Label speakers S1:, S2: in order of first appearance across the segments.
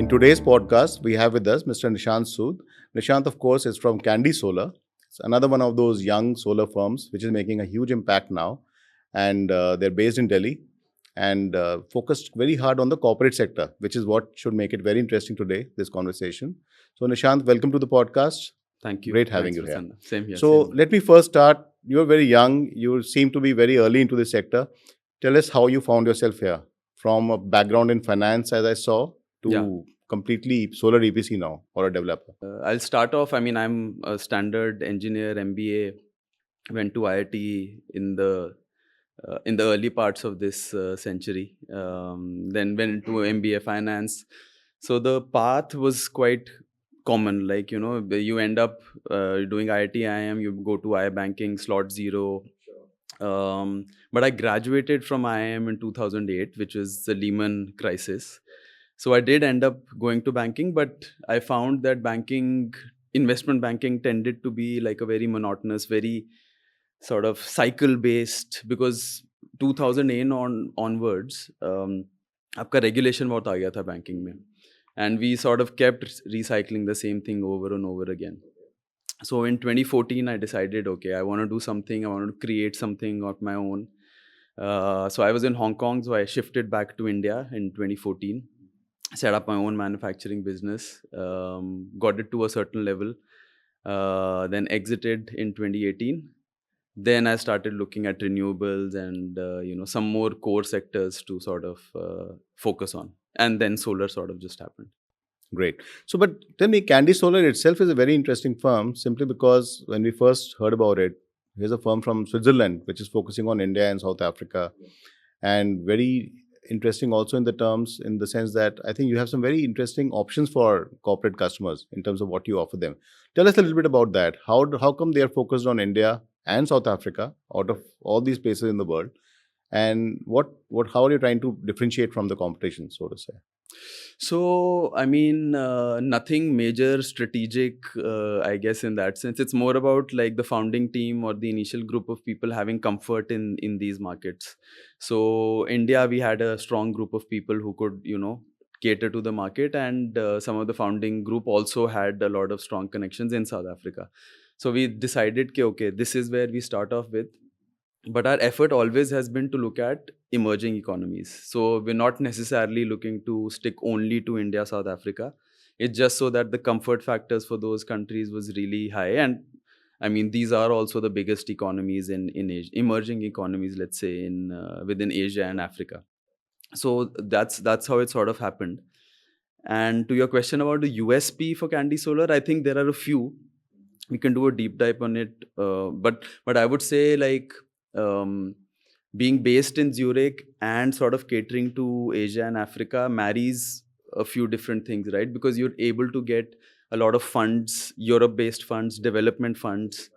S1: In today's podcast, we have with us Mr. Nishant Sood. Nishant, of course, is from Candi Solar. It's another one of those young solar firms which is making a huge impact now. And they're based in Delhi and focused very hard on the corporate sector, which is what should make it very interesting today, this conversation. So, Nishant, welcome to the podcast.
S2: Thank you.
S1: Great having
S2: Thanks,
S1: you here.
S2: Prasanna. Same here.
S1: So,
S2: Same here.
S1: let me first start. You're very young. You seem to be very early into this sector. Tell us how you found yourself here. From a background in finance, as I saw,
S2: Yeah.
S1: to completely solar EPC now or a developer.
S2: I'll start off. I'm a standard engineer, MBA. Went to IIT in the early parts of this century. Then went into MBA finance. So the path was quite common. Like you end up doing IIT, IIM. You go to iBanking, slot zero. But I graduated from IIM in 2008, which was the Lehman crisis. So I did end up going to banking, but I found that investment banking tended to be like a very monotonous, very sort of cycle based, because 2008 onwards, आपका regulation बहुत आ गया था banking में, and we sort of kept recycling the same thing over and over again. So in 2014, I decided, okay, I want to do something. I want to create something of my own. So I was in Hong Kong, so I shifted back to India in 2014. Set up my own manufacturing business, got it to a certain level, then exited in 2018. Then I started looking at renewables and some more core sectors to sort of focus on, and then solar sort of just happened.
S1: Great. So, but tell me, Candi Solar itself is a very interesting firm simply because when we first heard about it, here's a firm from Switzerland which is focusing on India and South Africa, and very interesting also in the sense that I think you have some very interesting options for corporate customers in terms of what you offer them. Tell us a little bit about that. How come they are focused on India and South Africa out of all these places in the world, and how are you trying to differentiate from the competition, so to say?
S2: So, nothing major strategic, I guess, in that sense. It's more about like the founding team or the initial group of people having comfort in these markets. So, India, we had a strong group of people who could, cater to the market, and some of the founding group also had a lot of strong connections in South Africa. So, we decided, okay, this is where we start off with. But our effort always has been to look at emerging economies. So we're not necessarily looking to stick only to India, South Africa. It's just so that the comfort factors for those countries was really high. And these are also the biggest economies in Asia, emerging economies, let's say, within Asia and Africa. So that's how it sort of happened. And to your question about the USP for Candi Solar, I think there are a few. We can do a deep dive on it. But I would say, like, being based in Zurich and sort of catering to Asia and Africa marries a few different things, right? Because you're able to get a lot of funds, Europe-based funds, development funds,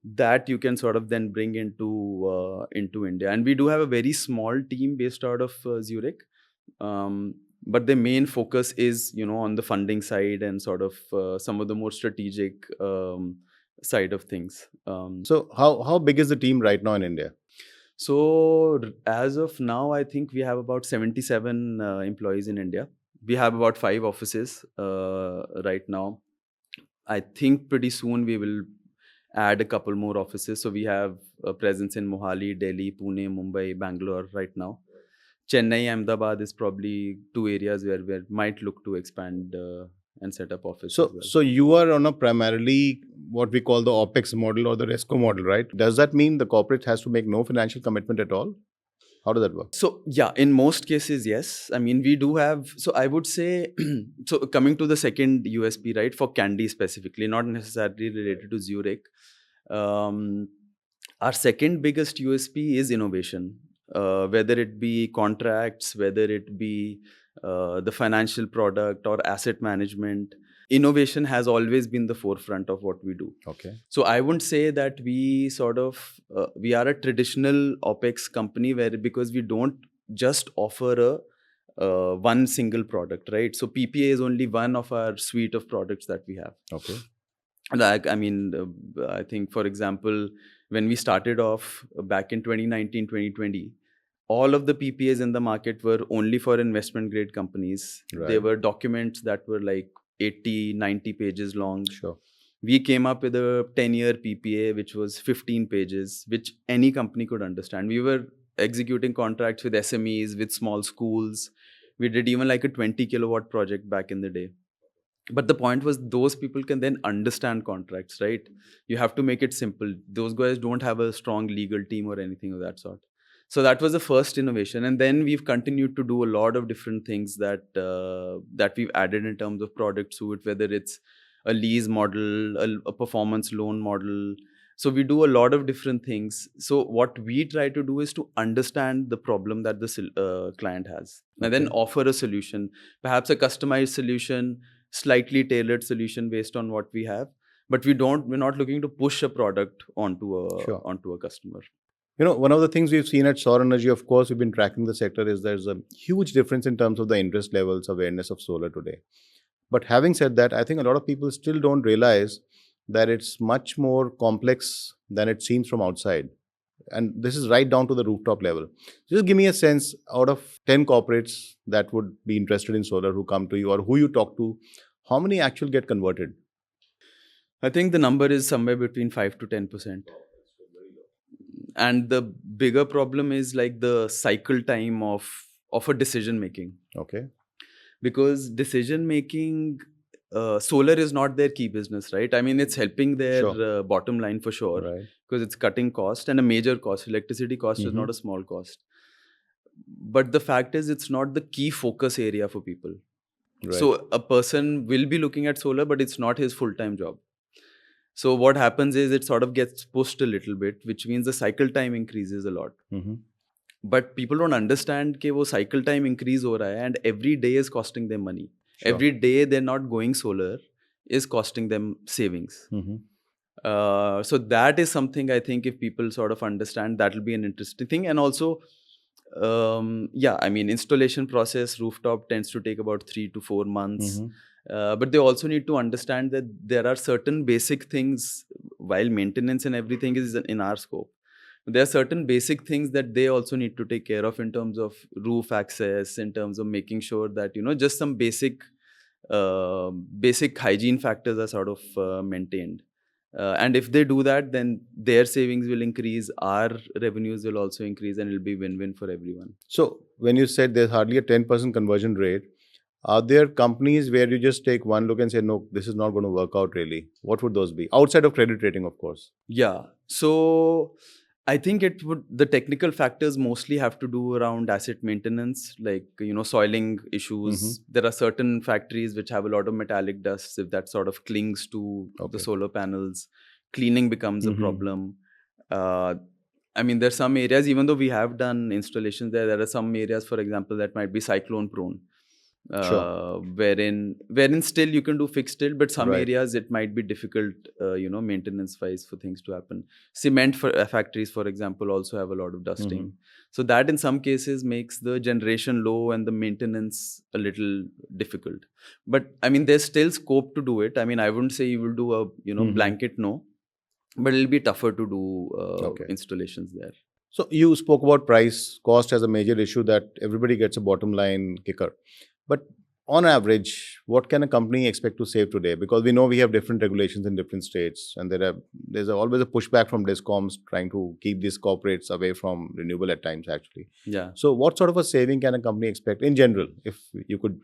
S2: that you can sort of then bring into India. And we do have a very small team based out of Zurich, but the main focus is on the funding side and sort of some of the more strategic side of things.
S1: So how big is the team right now in India?
S2: So as of now, I think we have about 77 employees in India. We have about 5 offices right now. I think pretty soon we will add a couple more offices. So we have a presence in Mohali, Delhi, Pune, Mumbai, Bangalore right now. Chennai, Ahmedabad is probably 2 areas where we might look to expand and set up offices.
S1: So you are on a primarily what we call the OPEX model or the RESCO model, right? Does that mean the corporate has to make no financial commitment at all? How does that work?
S2: So yeah, in most cases, yes. We do have, so I would say, so coming to the second USP, right, for Candi specifically, not necessarily related to Zurich. Our second biggest USP is innovation, whether it be contracts, whether it be the financial product or asset management. Innovation has always been the forefront of what we do.
S1: Okay.
S2: So I wouldn't say that we sort of, we are a traditional OPEX company because we don't just offer a one single product, right? So PPA is only one of our suite of products that we have.
S1: Okay.
S2: Like, I think, for example, when we started off back in 2019, 2020, all of the PPAs in the market were only for investment grade companies. They
S1: Right.
S2: were documents that were like 80, 90 pages long.
S1: Sure.
S2: We came up with a 10-year PPA, which was 15 pages, which any company could understand. We were executing contracts with SMEs, with small schools. We did even like a 20 kilowatt project back in the day. But the point was, those people can then understand contracts, right? You have to make it simple. Those guys don't have a strong legal team or anything of that sort. So that was the first innovation, and then we've continued to do a lot of different things that we've added in terms of product suite, whether it's a lease model, a performance loan model. So we do a lot of different things. So what we try to do is to understand the problem that the client has, and then
S1: Okay.
S2: offer a solution, perhaps a customized solution, slightly tailored solution based on what we have. But we're not looking to push a product
S1: Sure.
S2: onto a customer.
S1: One of the things we've seen at Saur Energy, of course, we've been tracking the sector, is there's a huge difference in terms of the interest levels, awareness of solar today. But having said that, I think a lot of people still don't realize that it's much more complex than it seems from outside. And this is right down to the rooftop level. Just give me a sense, out of 10 corporates that would be interested in solar who come to you or who you talk to, how many actually get converted?
S2: I think the number is somewhere between 5 to 10%. And the bigger problem is like the cycle time of a decision making.
S1: Okay.
S2: Because decision making, solar is not their key business, right? I mean, it's helping their
S1: Sure.
S2: bottom line for sure,
S1: Right.
S2: because it's cutting cost, and a major cost. Electricity cost is not a small cost. But the fact is, it's not the key focus area for people.
S1: Right.
S2: So a person will be looking at solar, but it's not his full-time job. So what happens is it sort of gets pushed a little bit, which means the cycle time increases a lot.
S1: Mhm.
S2: But people don't understand that wo cycle time increase ho raha hai, and every day is costing them money.
S1: Sure.
S2: Every day they're not going solar is costing them savings.
S1: Mhm.
S2: So that is something I think if people sort of understand, that will be an interesting thing. And also, yeah, I mean, installation process, rooftop tends to take about 3 to 4 months.
S1: Mhm.
S2: But they also need to understand that there are certain basic things, while maintenance and everything is in our scope. There are certain basic things that they also need to take care of in terms of roof access, in terms of making sure that, just some basic hygiene factors are sort of maintained. And if they do that, then their savings will increase, our revenues will also increase, and it'll be win-win for everyone.
S1: So when you said there's hardly a 10% conversion rate, are there companies where you just take one look and say, no, this is not going to work out really? What would those be? Outside of credit rating, of course.
S2: Yeah. So I think the technical factors mostly have to do around asset maintenance, like, soiling issues. There are certain factories which have a lot of metallic dust. If that sort of clings to the solar panels, cleaning becomes a problem. I mean, there's some areas, even though we have done installations there are some areas, for example, that might be cyclone prone.
S1: Sure.
S2: Wherein still you can do fixed tilt, but some
S1: Right.
S2: areas it might be difficult, maintenance wise, for things to happen. Cement factories, for example, also have a lot of dusting. So that in some cases makes the generation low and the maintenance a little difficult. But I mean, there's still scope to do it. I mean, I wouldn't say you will do a blanket no, but it'll be tougher to do installations there.
S1: So you spoke about price, cost as a major issue that everybody gets a bottom line kicker. But on average, what can a company expect to save today? Because we know we have different regulations in different states, and there's always a pushback from discoms trying to keep these corporates away from renewable at times, actually.
S2: Yeah.
S1: So what sort of a saving can a company expect in general, if you could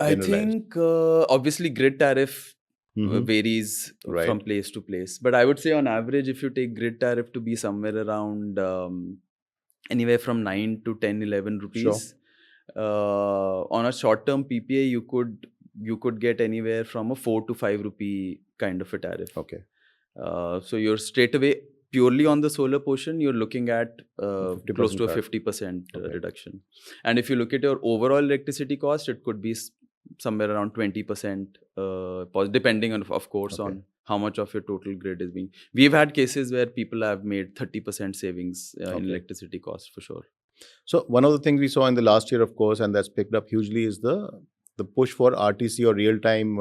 S2: I
S1: generalize?
S2: think obviously grid tariff varies from place to place. But I would say on average, if you take grid tariff to be somewhere around anywhere from 9 to 10, 11 rupees. On a short-term PPA, you could get anywhere from a 4 to 5 rupee kind of a tariff.
S1: Okay.
S2: So you're straight away, purely on the solar portion, you're looking at close to a 50% reduction. And if you look at your overall electricity cost, it could be somewhere around 20%, depending on, of course, on how much of your total grid is being. We've had cases where people have made 30% savings in electricity cost for sure.
S1: So one of the things we saw in the last year, of course, and that's picked up hugely, is the push for RTC or real-time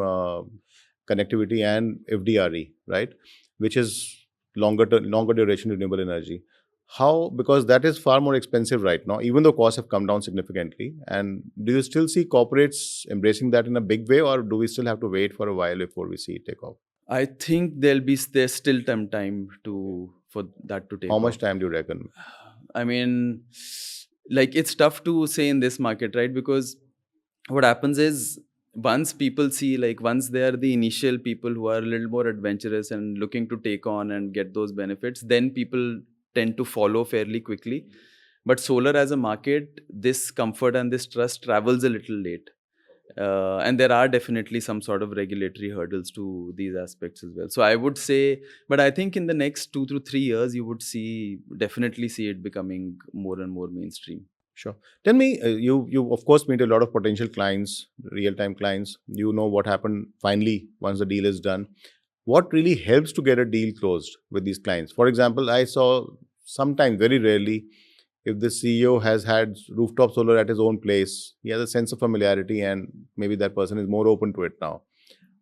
S1: connectivity and FDRE, right? Which is longer duration renewable energy. How, because that is far more expensive right now, even though costs have come down significantly. And do you still see corporates embracing that in a big way, or do we still have to wait for a while before we see it take off?
S2: I think there's still time to for that to
S1: How
S2: take
S1: much
S2: off.
S1: time do you reckon?
S2: I mean, like it's tough to say in this market, right? Because what happens is once they are the initial people who are a little more adventurous and looking to take on and get those benefits, then people tend to follow fairly quickly. But solar as a market, this comfort and this trust travels a little late. And there are definitely some sort of regulatory hurdles to these aspects as well. So I would say, but I think in the next 2 to 3 years, you would definitely see it becoming more and more mainstream.
S1: Sure. Tell me, you of course meet a lot of potential clients, real time clients. You know what happened finally once the deal is done. What really helps to get a deal closed with these clients? For example, I saw sometimes, very rarely, if the CEO has had rooftop solar at his own place, he has a sense of familiarity, and maybe that person is more open to it now.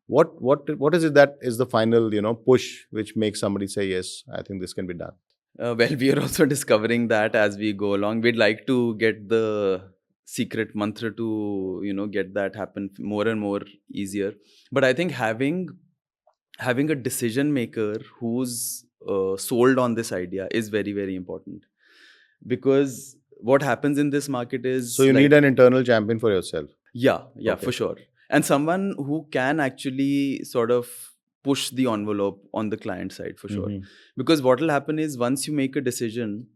S1: What is it that is the final push which makes somebody say yes, I think this can be done?
S2: Well, we are also discovering that as we go along. We'd like to get the secret mantra to, get that happen more and more easier. But I think having a decision maker who's sold on this idea is very, very important. Because what happens in this market
S1: So
S2: is
S1: you need
S2: like,
S1: an internal champion for yourself.
S2: yeah,
S1: Okay.
S2: for sure. And someone who can actually sort of push the envelope on the client side, for sure.
S1: Mhm.
S2: Because what will happen is once you make a decision,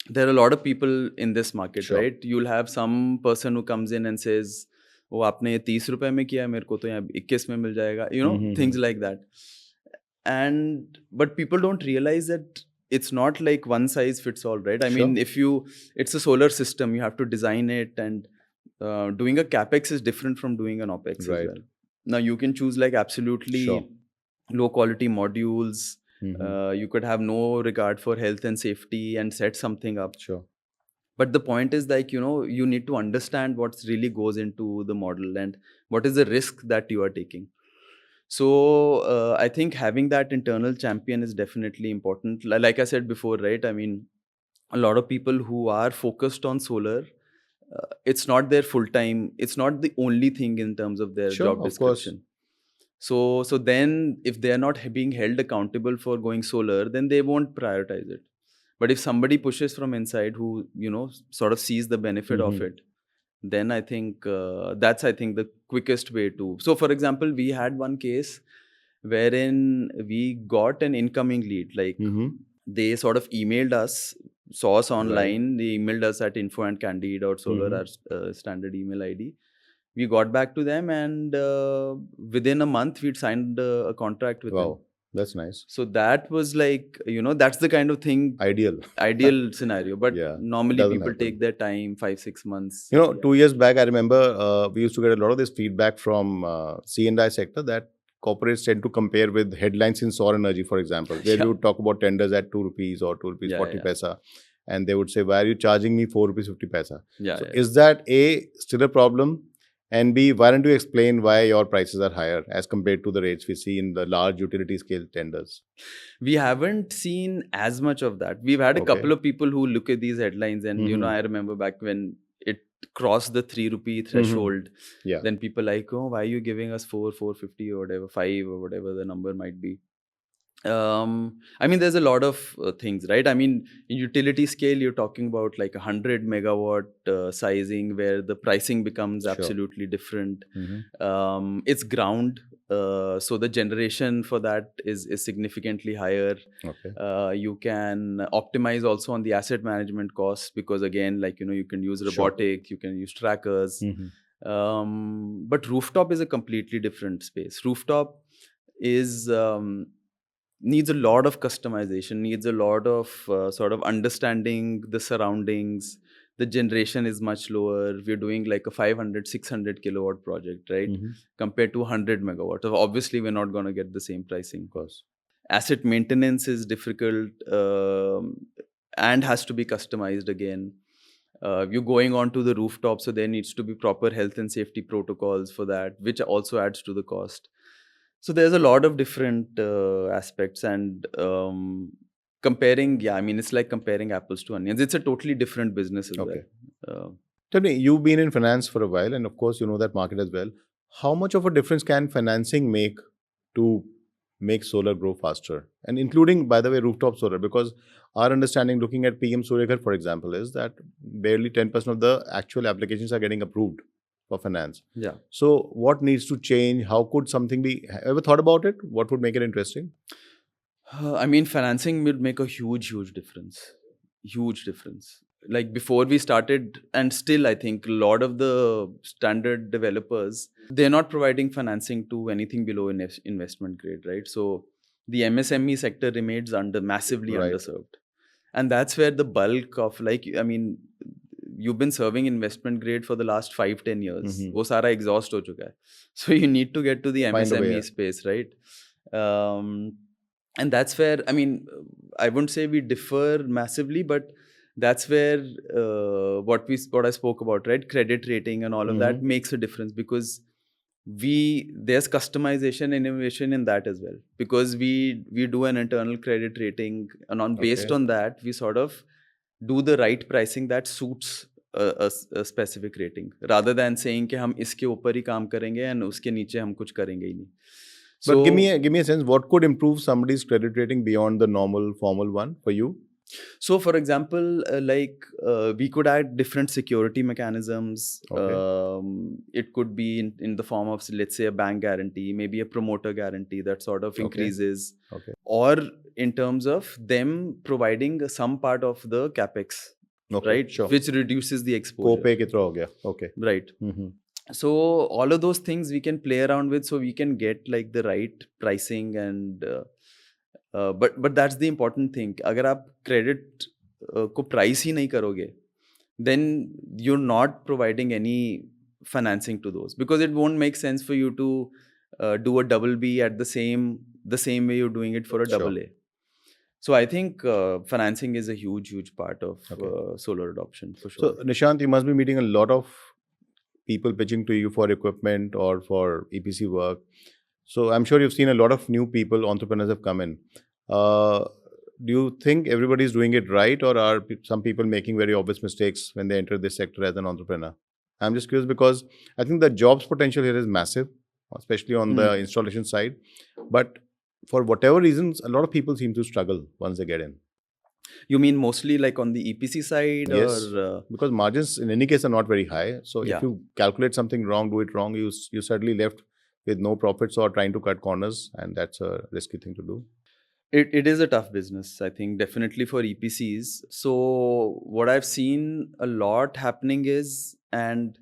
S2: there are a lot of people in this market,
S1: Sure.
S2: right? You'll have some person who comes in and says, "Oh, आपने ये 30 रुपए में किया है, मेरे को तो यहाँ 21 में मिल जाएगा," things
S1: Mhm.
S2: like that. And but people don't realize that it's not like one size fits all, right? I mean,
S1: Sure.
S2: it's a solar system, you have to design it, and doing a capex is different from doing an opex as
S1: Right.
S2: well. Now you can choose like
S1: Sure.
S2: absolutely low quality modules.
S1: Mhm.
S2: You could have no regard for health and safety and set something up.
S1: Sure.
S2: But the point is, like, you need to understand what really goes into the model and what is the risk that you are taking. So I think having that internal champion is definitely important. Like I said before, right? I mean, a lot of people who are focused on solar, it's not their full time. It's not the only thing in terms of their
S1: Sure,
S2: job
S1: of course.
S2: description. So then, if they are not being held accountable for going solar, then they won't prioritize it. But if somebody pushes from inside, who sort of sees the benefit of
S1: Mhm.
S2: it, then I think that's the quickest way to. So, for example, we had one case wherein we got an incoming lead. Like
S1: Mhm.
S2: they sort of emailed us, saw us
S1: Right.
S2: online. They emailed us at info@candi.solar,
S1: Mhm.
S2: our standard email ID. We got back to them, and within a month, we'd signed a contract with them.
S1: Wow, that's nice.
S2: So that was like, that's the kind of thing,
S1: Ideal.
S2: ideal scenario. But
S1: Yeah, it
S2: normally
S1: doesn't
S2: people
S1: happen.
S2: take their time, 5-6 months.
S1: 2 years back, I remember we used to get a lot of this feedback from C&I sector that corporates tend to compare with headlines in Saur Energy, for example, where we
S2: Yeah,
S1: would talk about tenders at 2 rupees or 2 rupees
S2: yeah,
S1: 40
S2: yeah,
S1: paisa, and they would say, "Why are you charging me 4 rupees 50 paisa?"
S2: yeah,
S1: So,
S2: yeah.
S1: is that A, still a problem? And B, why don't you explain why your prices are higher as compared to the rates we see in the large utility scale tenders?
S2: We haven't seen as much of that. We've had a
S1: Okay.
S2: couple of people who look at these headlines, and
S1: Mm-hmm.
S2: I remember back when it crossed the 3 rupee
S1: Mm-hmm.
S2: threshold.
S1: Yeah.
S2: Then people like, "Oh, why are you giving us 450 or whatever, 5 or whatever the number might be?" I mean, there's a lot of things, right? I mean, in utility scale, you're talking about like 100 megawatt sizing, where the pricing becomes
S1: Sure.
S2: absolutely different.
S1: Mm-hmm.
S2: It's ground, so the generation for that is significantly higher.
S1: Okay.
S2: You can optimize also on the asset management costs, because again, like, you can use
S1: Sure.
S2: robotic, you can use trackers.
S1: Mm-hmm.
S2: But rooftop is a completely different space. Rooftop is needs a lot of customization, needs a lot of sort of understanding the surroundings. The generation is much lower. We're doing like a 500-600 kilowatt project, right?
S1: Mm-hmm.
S2: Compared to 100 megawatts. So obviously, we're not going to get the same pricing.
S1: Of course.
S2: Asset maintenance is difficult, and has to be customized again. You're going on to the rooftop, so there needs to be proper health and safety protocols for that, which also adds to the cost. So there's a lot of different aspects, and Comparing, yeah, I mean, it's like comparing apples to onions. It's a totally different business as
S1: Okay.
S2: well.
S1: Tell me, you've been in finance for a while, and of course, you know that market as well. How much of a difference can financing make to make solar grow faster? And including, by the way, rooftop solar, because our understanding looking at PM Surya Ghar, for example, is that barely 10% of the actual applications are getting approved for finance.
S2: Yeah.
S1: So, what needs to change? How could something be? Ever thought about it? What would make it interesting?
S2: I mean, financing would make a huge difference. Huge difference. Like before we started, and still, I think a lot of the standard developers, they're not providing financing to anything below investment grade, right? So the MSME sector remains massively
S1: Right.
S2: underserved, and that's where the bulk of, like, I mean, you've been serving investment grade for the last 5-10 years.
S1: Mhm.
S2: वो सारा exhaust हो चुका है. So you need to get to the
S1: Find a way.
S2: MSME space, right? And that's where, I mean, I wouldn't say we differ massively, but that's where what I spoke about, right? Credit rating and all of that makes a difference, because there's customization and innovation in that as well, because we do an internal credit rating, and based
S1: Okay.
S2: on that we sort of do the right pricing that suits a specific rating, rather than saying कि हम इसके ऊपर ही काम करेंगे and उसके नीचे हम कुछ करेंगे ही नहीं.
S1: But give me a sense. What could improve somebody's credit rating beyond the normal formal one for you?
S2: So, for example, we could add different security mechanisms.
S1: Okay.
S2: It could be in the form of, let's say, a bank guarantee, maybe a promoter guarantee that sort of increases,
S1: Okay.
S2: or in terms of them providing some part of the capex,
S1: Okay.
S2: right?
S1: Sure.
S2: Which reduces the exposure.
S1: Co-pay कितना हो गया? Okay.
S2: Right. So all of those things we can play around with, so we can get like the right pricing and but that's the important thing. अगर आप credit को price ही नहीं करोगे, then you're not providing any financing to those, because it won't make sense for you to do a double B at the same way you're doing it for a
S1: Sure.
S2: double A. So I think financing is a huge part of solar adoption for sure.
S1: So Nishant, you must be meeting a lot of people pitching to you for equipment or for EPC work. So I'm sure you've seen a lot of new people, entrepreneurs have come in. Do you think everybody is doing it right, or are some people making very obvious mistakes when they enter this sector as an entrepreneur? I'm just curious because I think the jobs potential here is massive, especially on the installation side. But for whatever reasons, a lot of people seem to struggle once they get in.
S2: You mean mostly like on the EPC side?
S1: Yes,
S2: or,
S1: because margins in any case are not very high. So
S2: Yeah.
S1: if you calculate something wrong, do it wrong, you suddenly left with no profits or trying to cut corners, and that's a risky thing to do.
S2: It is a tough business, I think, definitely for EPCs. So what I've seen a lot happening is, and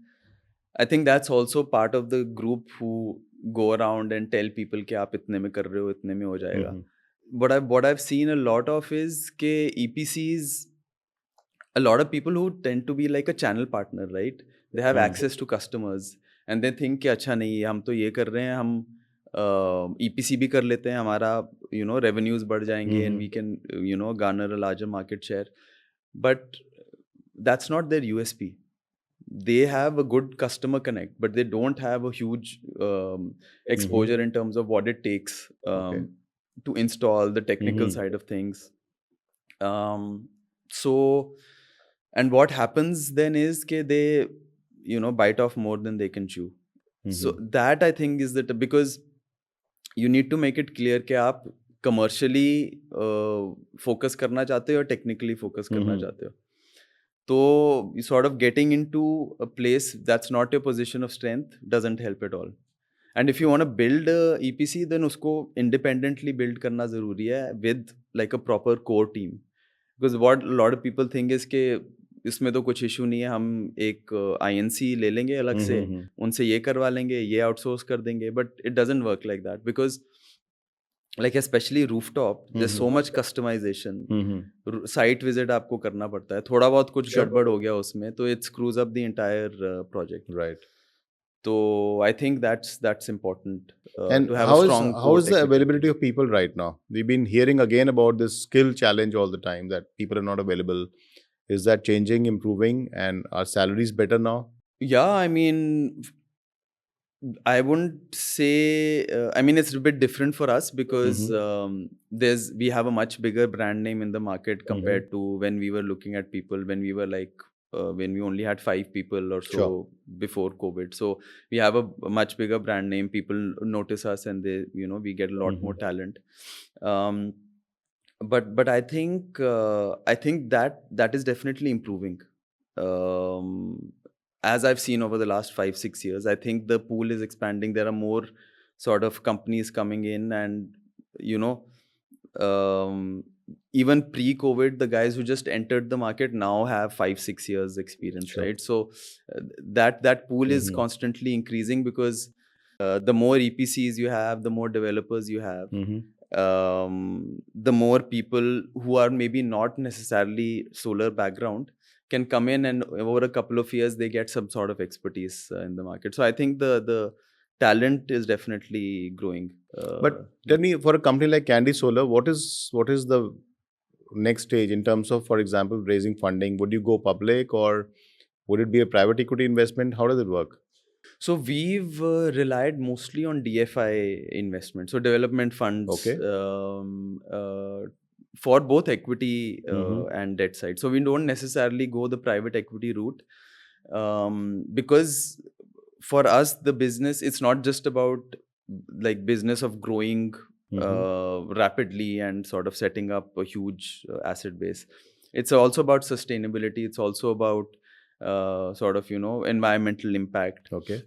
S2: I think that's also part of the group who go around and tell people कि आप इतने में कर रहे हो, इतने में हो जाएगा. What I've seen a lot of is कि EPCs, a lot of people who tend to be like a channel partner, right? They have access to customers and they think कि अच्छा नहीं, हम तो ये कर रहे हैं, हम EPC भी कर लेते हैं, हमारा revenues बढ़ जाएंगे and we can garner a larger market share. But that's not their USP. They have a good customer connect, but they don't have a huge exposure in terms of what it takes to install the technical side of things. So, and what happens then is that they bite off more than they can chew. So that I think is that, because you need to make it clear कि आप commercially focus करना चाहते हो or technically focus करना चाहते हो. So sort of getting into a place that's not your position of strength doesn't help at all. And if you want to build a EPC, then उसको independently build करना ज़रूरी है with like a proper core team. Because what a lot of people think is कि इसमें तो कुछ issue नहीं है, हम एक INC ले लेंगे अलग से, उनसे ये करवा लेंगे, ये outsource कर देंगे. But it doesn't work like that, because like especially rooftop, there's so much customization. Site visit आपको करना पड़ता है, थोड़ा बहुत कुछ गड़बड़ हो गया उसमें तो it screws up the entire project.
S1: Right.
S2: So I think that's important.
S1: And
S2: to have a strong
S1: how is the availability of people right now? We've been hearing again about this skill challenge all the time, that people are not available. Is that changing, improving, and are salaries better now?
S2: Yeah, I mean, I wouldn't say. I mean, it's a bit different for us because we have a much bigger brand name in the market compared to when we were looking at people when we were like when we only had 5 people or so
S1: Sure.
S2: before COVID. So we have a much bigger brand name. People notice us, and we get a lot more talent. Um, but I think that is definitely improving. Um, as I've seen over the last 5-6 years, I think the pool is expanding. There are more sort of companies coming in, and you know, um, even pre-COVID, the guys who just entered the market now have 5-6 years experience,
S1: Sure.
S2: right? So that pool is constantly increasing because the more EPCs you have, the more developers you have, the more people who are maybe not necessarily solar background can come in, and over a couple of years they get some sort of expertise in the market. So I think the talent is definitely growing.
S1: But tell me, for a company like Candi Solar, what is the next stage in terms of, for example, raising funding? Would you go public, or would it be a private equity investment? How does it work?
S2: So we've relied mostly on DFI investment, so development funds,
S1: Okay.
S2: for both equity
S1: Mm-hmm.
S2: and debt side. So we don't necessarily go the private equity route, because for us the business, it's not just about like business of growing rapidly and sort of setting up a huge asset base. It's also about sustainability. It's also about sort of environmental impact.
S1: Okay.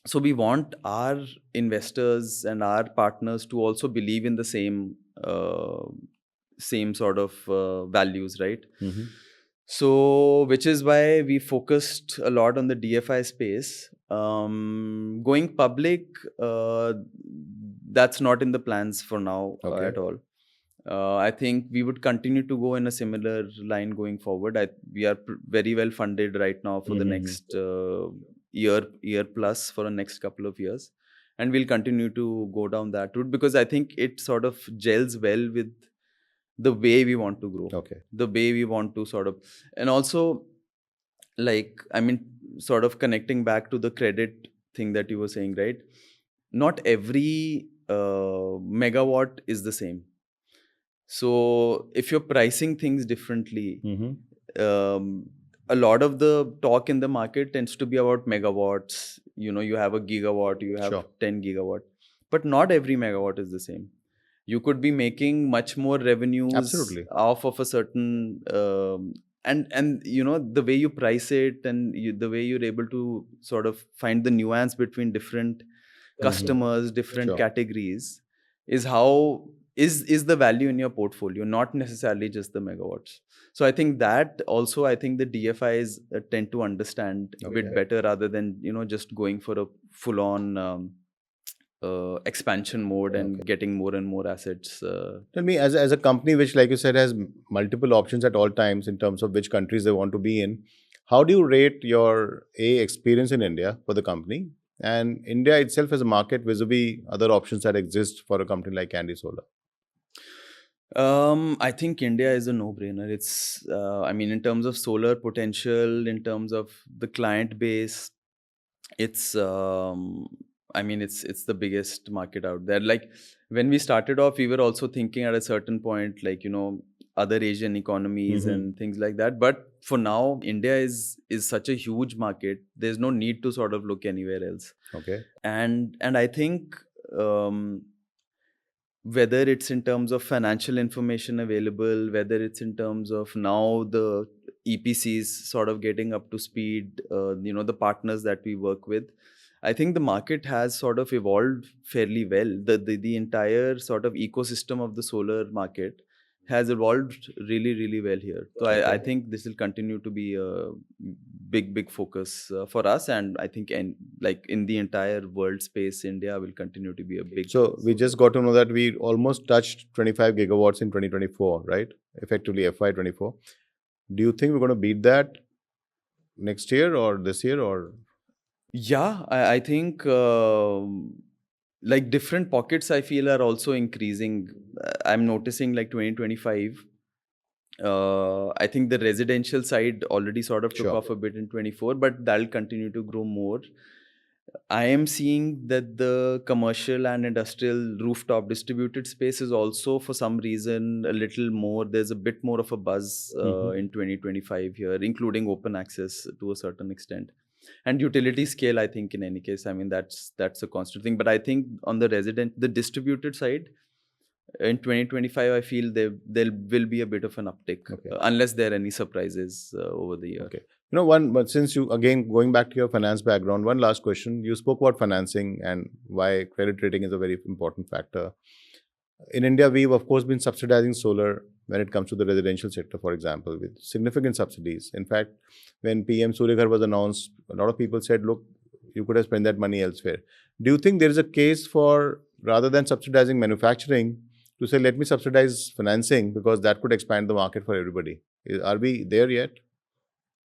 S2: So we want our investors and our partners to also believe in the same sort of values, right?
S1: Mm-hmm.
S2: So which is why we focused a lot on the DFI space. Going public, that's not in the plans for now
S1: Okay.
S2: at all. I think we would continue to go in a similar line going forward. We are very well funded right now for the next year plus, for the next couple of years, and we'll continue to go down that route because I think it sort of gels well with the way we want to grow,
S1: Okay.
S2: the way we want to sort of, and also, like, I mean, sort of connecting back to the credit thing that you were saying, right? Not every megawatt is the same. So if you're pricing things differently, um, a lot of the talk in the market tends to be about megawatts. You have a gigawatt, you have
S1: Sure.
S2: 10 gigawatt, but not every megawatt is the same. You could be making much more revenues
S1: Absolutely.
S2: off of a certain and the way you price it, and the way you're able to sort of find the nuance between different customers, different
S1: Sure.
S2: categories, is how is the value in your portfolio, not necessarily just the megawatts. So I think that also, I think the DFIs tend to understand a bit
S1: Okay.
S2: better, rather than just going for a full on expansion mode and getting more and more assets.
S1: Tell me, as a company which, like you said, has multiple options at all times in terms of which countries they want to be in, how do you rate your experience in India for the company, and India itself as a market vis-a-vis other options that exist for a company like Candy Solar?
S2: I think India is a no-brainer. I mean, in terms of solar potential, in terms of the client base, it's I mean, it's the biggest market out there. Like, when we started off, we were also thinking at a certain point, like, other Asian economies and things like that. But for now, India is such a huge market. There's no need to sort of look anywhere else.
S1: Okay.
S2: And I think, um, whether it's in terms of financial information available, whether it's in terms of now the EPCs sort of getting up to speed, the partners that we work with, I think the market has sort of evolved fairly well. The entire sort of ecosystem of the solar market has evolved really, really well here. So I think this will continue to be a big focus for us, and I think like in the entire world space, India will continue to be a big.
S1: So we just got to know that we almost touched 25 gigawatts in 2024, right? Effectively FY24. Do you think we're going to beat that next year or this year, or?
S2: Yeah, I think like different pockets I feel are also increasing. I'm noticing like 2025. I think the residential side already sort of took
S1: Sure.
S2: off a bit in 24, but that'll continue to grow more. I am seeing that the commercial and industrial rooftop distributed space is also, for some reason, a little more. There's a bit more of a buzz in 2025 here, including open access to a certain extent, and utility scale. I think in any case, I mean that's a constant thing. But I think on the distributed side, in 2025, I feel there will be a bit of an uptick,
S1: Okay.
S2: unless there are any surprises over the year.
S1: Okay. But since you, again, going back to your finance background, one last question. You spoke about financing and why credit rating is a very important factor. In India, we've of course been subsidizing solar when it comes to the residential sector, for example, with significant subsidies. In fact, when PM Surya Ghar was announced, a lot of people said, look, you could have spent that money elsewhere. Do you think there is a case for, rather than subsidizing manufacturing, to say, let me subsidize financing because that could expand the market for everybody? Are we there yet?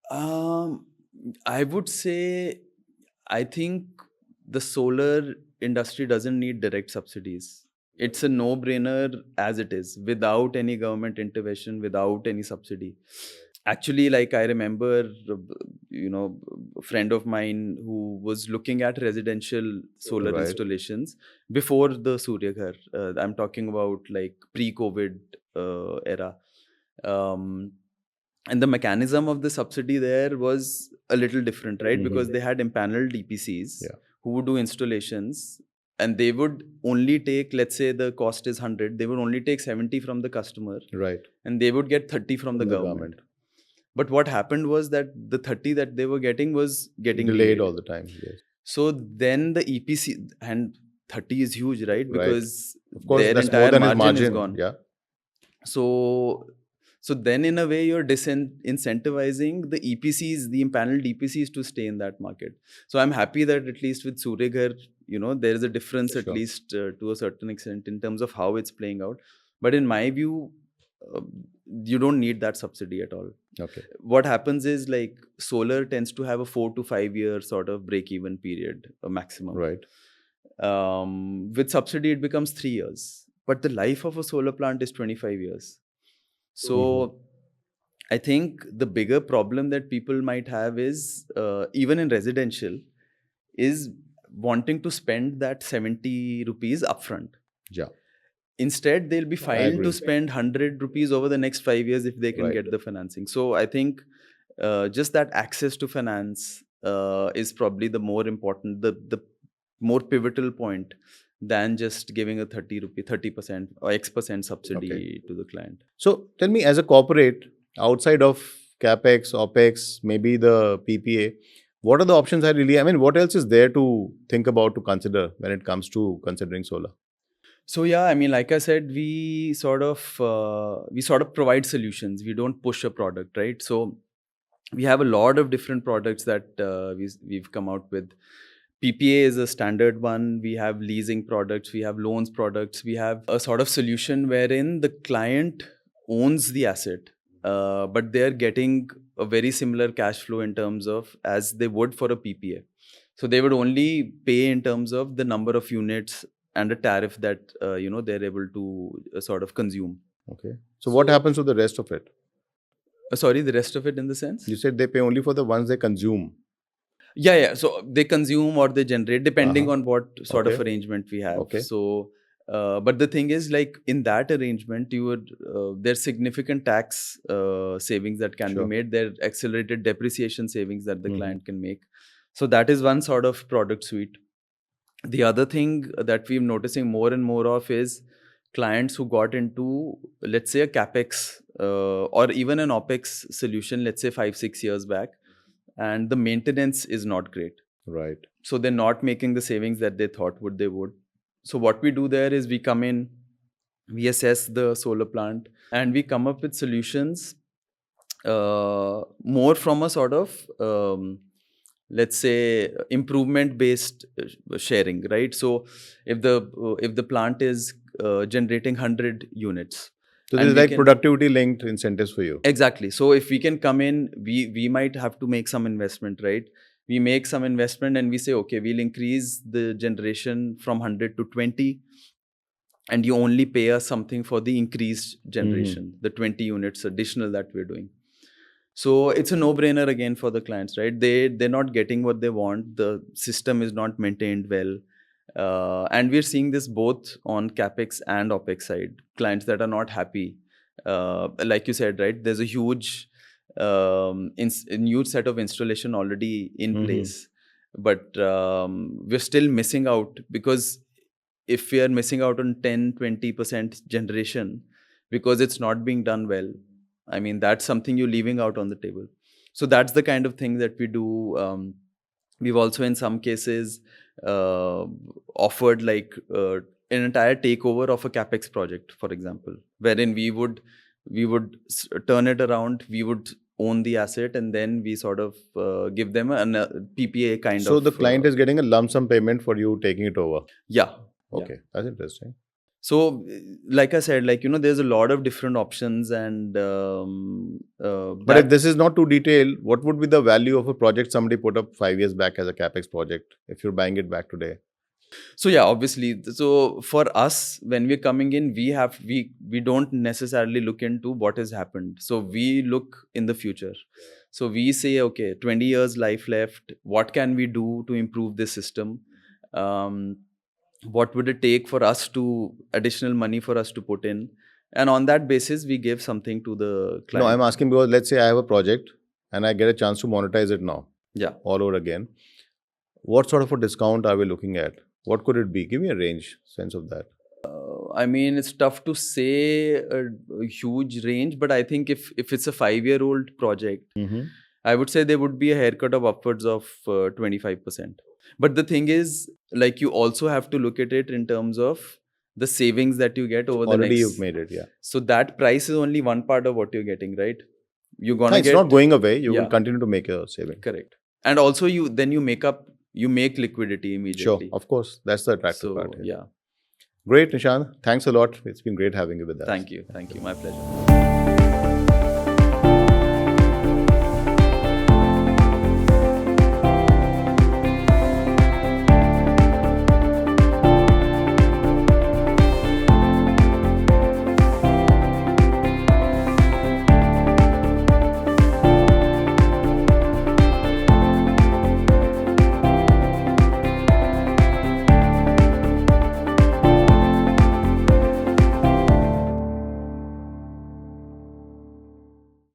S2: I would say, I think the solar industry doesn't need direct subsidies. It's a no-brainer as it is, without any government intervention, without any subsidy. Actually, like I remember, a friend of mine who was looking at residential solar
S1: Right.
S2: installations before the Surya Ghar. I'm talking about like pre-COVID era. Um, and the mechanism of the subsidy there was a little different, right? Because they had empaneled EPCs
S1: Yeah.
S2: who would do installations, and they would only take, let's say the cost is 100, they would only take 70 from the customer,
S1: Right.
S2: and they would get 30 from the government. But what happened was that the 30 that they were getting was getting
S1: Delayed all the time. Yes.
S2: So then the EPC, and 30 is huge, right?
S1: Right.
S2: Because
S1: Of course,
S2: their
S1: that's more
S2: entire
S1: than his
S2: margin is
S1: margin.
S2: gone.
S1: Yeah.
S2: So then in a way you're incentivizing the EPCs, the empaneled EPCs, to stay in that market. So I'm happy that at least with Surya Ghar, there is a difference at
S1: Sure.
S2: least to a certain extent in terms of how it's playing out. But in my view, you don't need that subsidy at all.
S1: Okay.
S2: What happens is, like, solar tends to have a 4 to 5 year sort of break-even period, a maximum.
S1: Right.
S2: With subsidy, it becomes 3 years. But the life of a solar plant is 25 years. So I think the bigger problem that people might have is, even in residential, is wanting to spend that 70 rupees upfront.
S1: Yeah.
S2: Instead, they'll be fine
S1: agree.
S2: to spend 100 rupees over the next 5 years if they can
S1: Right.
S2: get the financing. So I think just that access to finance is probably the more important, the more pivotal point than just giving a 30% or X% subsidy to the client.
S1: So tell me, as a corporate, outside of CapEx, OpEx, maybe the PPA, what are the options what else is there to think about, to consider when it comes to considering solar?
S2: So yeah, I mean, like I said, we sort of provide solutions. We don't push a product, right? So we have a lot of different products that we've come out with. PPA is a standard one. We have leasing products. We have loans products. We have a sort of solution wherein the client owns the asset, but they're getting a very similar cash flow in terms of as they would for a PPA. So they would only pay in terms of the number of units and a tariff that they're able to sort of consume.
S1: Okay. So what happens to the rest of it?
S2: Sorry, the rest of it in the sense?
S1: You said they pay only for the ones they consume.
S2: Yeah. So they consume or they generate depending on what sort of
S1: Okay.
S2: arrangement we have.
S1: Okay.
S2: So, but the thing is, like, in that arrangement, you would there's significant tax savings that can be
S1: Sure.
S2: made. There are accelerated depreciation savings that the client can make. So that is one sort of product suite. The other thing that we're noticing more and more of is clients who got into, let's say, a CapEx or even an OpEx solution, let's say 5-6 years back, and the maintenance is not great.
S1: Right.
S2: So they're not making the savings that they thought they would. So what we do there is we come in, we assess the solar plant, and we come up with solutions more from a sort of let's say improvement based sharing, right? So if the plant is generating 100 units,
S1: so there's like productivity linked incentives for you.
S2: Exactly. So if we can come in, we might have to make some investment, right? We make some investment and we say, okay, we'll increase the generation from 100 to 20, and you only pay us something for the increased generation, the 20 units additional that we're doing. So it's a no-brainer again for the clients, right? They're not getting what they want. The system is not maintained well, and we're seeing this both on capex and opex side. Clients that are not happy, like you said, right? There's a huge, a new set of installation already in place, but we're still missing out, because if we are missing out on 10-20% generation because it's not being done well, I mean, that's something you're leaving out on the table. So that's the kind of thing that we do. We've also in some cases offered like an entire takeover of a capex project, for example, wherein we would turn it around, we would own the asset, and then we sort of give them a PPA kind of.
S1: So the client is getting a lump sum payment for you taking it over.
S2: Yeah.
S1: Okay, that's interesting.
S2: So, like I said, like, there's a lot of different options, and
S1: But if this is not too detailed, what would be the value of a project somebody put up 5 years back as a capex project if you're buying it back today?
S2: So yeah, obviously. So for us, when we're coming in, we don't necessarily look into what has happened. So we look in the future. So we say, okay, 20 years life left. What can we do to improve this system? What would it take for us to additional money for us to put in? And on that basis, we give something to the client.
S1: No, I'm asking because let's say I have a project and I get a chance to monetize it now.
S2: Yeah.
S1: All over again. What sort of a discount are we looking at? What could it be? Give me a range sense of that.
S2: I mean, it's tough to say a huge range, but I think if it's a 5-year-old project, I would say there would be a haircut of upwards of 25%. But the thing is, like, you also have to look at it in terms of the savings that you get over the next.
S1: Already you've made it, yeah.
S2: So that price is only one part of what you're getting, right? You're gonna
S1: It's
S2: get.
S1: not going away. You
S2: Yeah.
S1: will continue to make a saving.
S2: Correct. And also you make liquidity immediately.
S1: Sure, of course. That's the attractive
S2: So
S1: part.
S2: yeah.
S1: Great, Nishant. Thanks a lot. It's been great having you with us.
S2: Thank you. My pleasure.